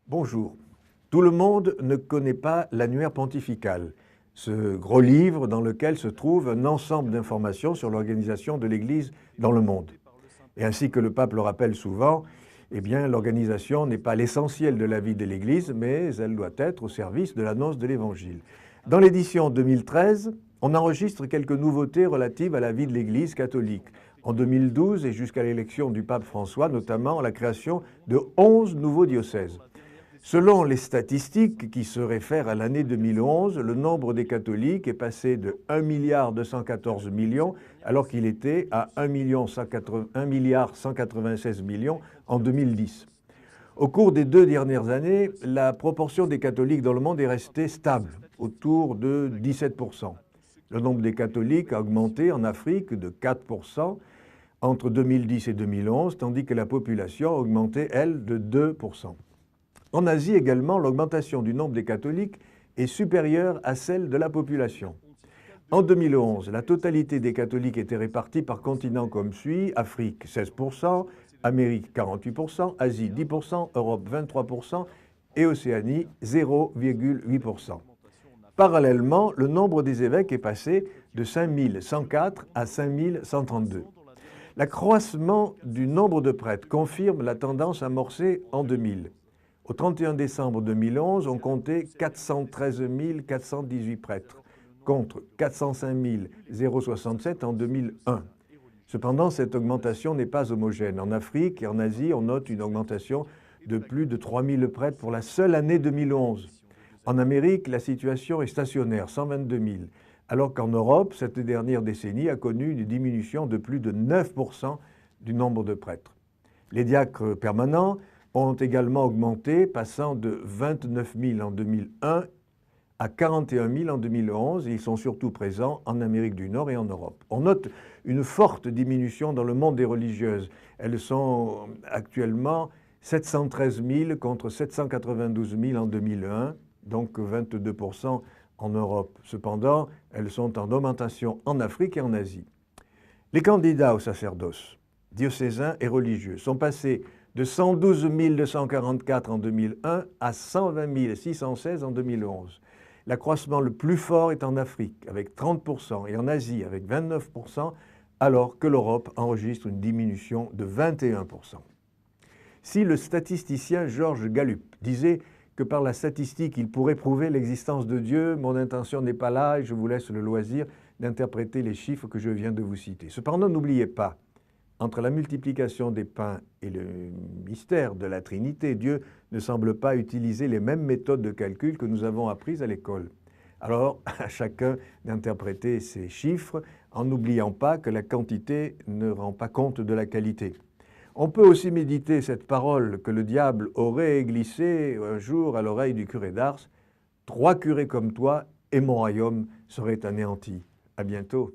Bonjour. Tout le monde ne connaît pas l'annuaire pontifical, ce gros livre dans lequel se trouve un ensemble d'informations sur l'organisation de l'Église dans le monde. Et ainsi que le pape le rappelle souvent, l'organisation n'est pas l'essentiel de la vie de l'Église, mais elle doit être au service de l'annonce de l'Évangile. Dans l'édition 2013, on enregistre quelques nouveautés relatives à la vie de l'Église catholique. En 2012 et jusqu'à l'élection du pape François, notamment la création de 11 nouveaux diocèses. Selon les statistiques qui se réfèrent à l'année 2011, le nombre des catholiques est passé de 1,214 milliard alors qu'il était à 1,196 milliard en 2010. Au cours des 2 dernières années, la proportion des catholiques dans le monde est restée stable, autour de 17%. Le nombre des catholiques a augmenté en Afrique de 4% entre 2010 et 2011, tandis que la population a augmenté, elle, de 2%. En Asie également, l'augmentation du nombre des catholiques est supérieure à celle de la population. En 2011, la totalité des catholiques était répartie par continent comme suit: Afrique 16%, Amérique 48%, Asie 10%, Europe 23% et Océanie 0,8%. Parallèlement, le nombre des évêques est passé de 5104 à 5132. L'accroissement du nombre de prêtres confirme la tendance amorcée en 2000. Au 31 décembre 2011, on comptait 413 418 prêtres, contre 405 067 en 2001. Cependant, cette augmentation n'est pas homogène. En Afrique et en Asie, on note une augmentation de plus de 3 000 prêtres pour la seule année 2011. En Amérique, la situation est stationnaire, 122 000, alors qu'en Europe, cette dernière décennie a connu une diminution de plus de 9% du nombre de prêtres. Les diacres permanents ont également augmenté, passant de 29 000 en 2001 à 41 000 en 2011, et ils sont surtout présents en Amérique du Nord et en Europe. On note une forte diminution dans le monde des religieuses. Elles sont actuellement 713 000 contre 792 000 en 2001, donc 22% en Europe. Cependant, elles sont en augmentation en Afrique et en Asie. Les candidats au sacerdoce, diocésains et religieux, sont passés de 112 244 en 2001 à 120 616 en 2011. L'accroissement le plus fort est en Afrique, avec 30%, et en Asie, avec 29%, alors que l'Europe enregistre une diminution de 21%. Si le statisticien Georges Gallup disait que par la statistique, il pourrait prouver l'existence de Dieu, mon intention n'est pas là et je vous laisse le loisir d'interpréter les chiffres que je viens de vous citer. Cependant, n'oubliez pas, entre la multiplication des pains et le mystère de la Trinité, Dieu ne semble pas utiliser les mêmes méthodes de calcul que nous avons apprises à l'école. Alors, à chacun d'interpréter ces chiffres en n'oubliant pas que la quantité ne rend pas compte de la qualité. On peut aussi méditer cette parole que le diable aurait glissée un jour à l'oreille du curé d'Ars: « 3 curés comme toi et mon royaume serait anéanti. » À bientôt.